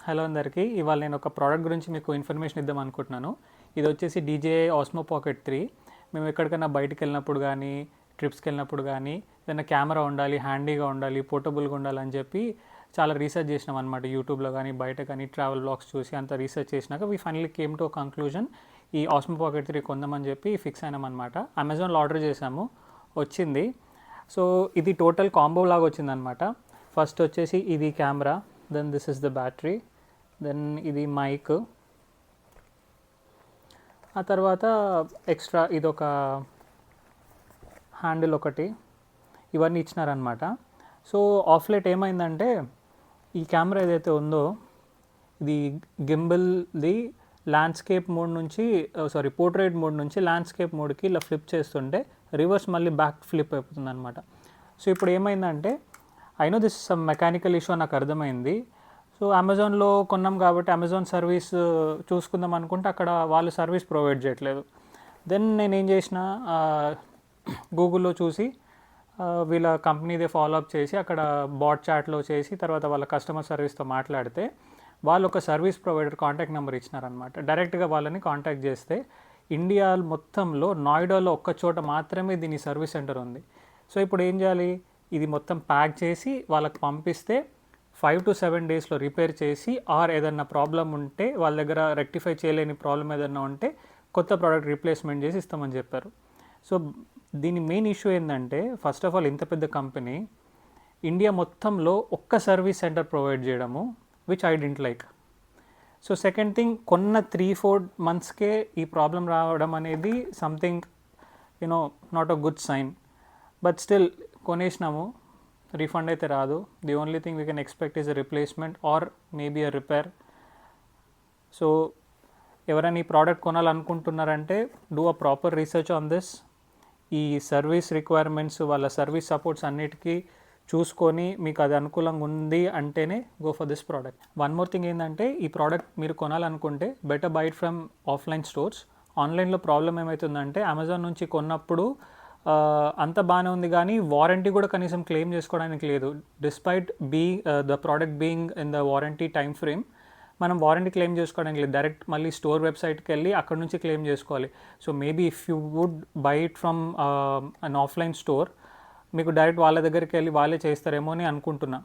Hello అందరికీ. ఇవాళ నేను ఒక ప్రోడక్ట్ గురించి మీకు ఇన్ఫర్మేషన్ ఇద్దాం అనుకుంటున్నాను. ఇది వచ్చేసి DJI Osmo Pocket 3. మేము ఎక్కడికైనా బయటికి వెళ్ళినప్పుడు కానీ, ట్రిప్స్కి వెళ్ళినప్పుడు కానీ, ఏదైనా కెమెరా ఉండాలి, హ్యాండీగా ఉండాలి, పోర్టబుల్గా ఉండాలని చెప్పి చాలా రీసెర్చ్ చేసినాం అనమాట. యూట్యూబ్లో కానీ, బయట కానీ, ట్రావెల్ బ్లాగ్స్ చూసి అంత రీసెర్చ్ చేసినాక we finally came to conclusion ఈ Osmo Pocket 3 కొందామని చెప్పి ఫిక్స్ అయినామన్నమాట. అమెజాన్లో ఆర్డర్ చేసాము, వచ్చింది. సో ఇది టోటల్ కాంబో లాగా వచ్చిందనమాట. ఫస్ట్ వచ్చేసి ఇది camera, then this is the battery, then ఇది మైక్, ఆ తర్వాత ఎక్స్ట్రా ఇదొక హ్యాండిల్ ఒకటి, ఇవన్నీ ఇచ్చినారనమాట. సో ఆఫ్ లైట్ ఏమైందంటే ఈ కెమెరా ఏదైతే ఉందో ఇది గింబల్ది ల్యాండ్స్కేప్ మోడ్ నుంచి పోర్ట్రేట్ మోడ్ నుంచి ల్యాండ్స్కేప్ మోడ్కి ఇలా ఫ్లిప్ చేస్తుంటే రివర్స్ మళ్ళీ బ్యాక్ ఫ్లిప్ అయిపోతుంది అనమాట. సో ఇప్పుడు ఏమైందంటే I know this some mechanical issue నాకు అర్థమైంది. సో అమెజాన్లో కొన్నాం కాబట్టి అమెజాన్ సర్వీస్ చూసుకుందాం అనుకుంటే అక్కడ వాళ్ళు సర్వీస్ ప్రొవైడ్ చేయట్లేదు. దెన్ నేనేం చేసిన, గూగుల్లో చూసి వీళ్ళ కంపెనీదే ఫాలోఅప్ చేసి అక్కడ బాట్ చాట్లో చేసి తర్వాత వాళ్ళ కస్టమర్ సర్వీస్తో మాట్లాడితే వాళ్ళు ఒక సర్వీస్ ప్రొవైడర్ కాంటాక్ట్ నెంబర్ ఇచ్చినారనమాట. డైరెక్ట్గా వాళ్ళని కాంటాక్ట్ చేస్తే ఇండియా మొత్తంలో నోయిడాలో ఒక్క చోట మాత్రమే దీని సర్వీస్ సెంటర్ ఉంది. సో ఇప్పుడు ఏం చేయాలి, ఇది మొత్తం ప్యాక్ చేసి వాళ్ళకి పంపిస్తే 5 to 7 డేస్లో రిపేర్ చేసి ఆర్ ఏదన్నా ప్రాబ్లం ఉంటే వాళ్ళ దగ్గర రెక్టిఫై చేయలేని ప్రాబ్లం ఏదన్నా ఉంటే కొత్త ప్రోడక్ట్ రీప్లేస్మెంట్ చేసి ఇస్తామని చెప్పారు. సో దీని మెయిన్ ఇష్యూ ఏంటంటే ఫస్ట్ ఆఫ్ ఆల్ ఇంత పెద్ద కంపెనీ ఇండియా మొత్తంలో ఒక్క సర్వీస్ సెంటర్ ప్రొవైడ్ చేయడము, which I didn't like. So second thing, కొన్న 3-4 మంత్స్కే ఈ ప్రాబ్లం రావడం అనేది something not a good sign. But still కొనేసినాము, రీఫండ్ అయితే రాదు. The only thing we can expect is a replacement or maybe a repair. So ఎవరైనా ఈ ప్రోడక్ట్ కొనాలనుకుంటున్నారంటే do a proper research on this. ఈ సర్వీస్ రిక్వైర్మెంట్స్, వాళ్ళ service supports అన్నిటికీ చూసుకొని మీకు అది అనుకూలంగా ఉంది అంటేనే go for this product. One more thing ఏంటంటే ఈ ప్రోడక్ట్ మీరు కొనాలనుకుంటే better buy it from offline stores. ఆన్లైన్లో ప్రాబ్లం ఏమవుతుందంటే అమెజాన్ నుంచి కొన్నప్పుడు అంత బాగానే ఉంది కానీ వారంటీ కూడా కనీసం క్లెయిమ్ చేసుకోవడానికి లేదు. Despite the product being in the warranty time frame, మనం వారంటీ క్లెయిమ్ చేసుకోవడానికి లేదు. డైరెక్ట్ మళ్ళీ స్టోర్ వెబ్సైట్కి వెళ్ళి అక్కడ నుంచి క్లెయిమ్ చేసుకోవాలి. So maybe if you would buy it from an offline store, మీకు డైరెక్ట్ వాళ్ళ దగ్గరికి వెళ్ళి వాళ్ళే చేస్తారేమో అని అనుకుంటున్నా.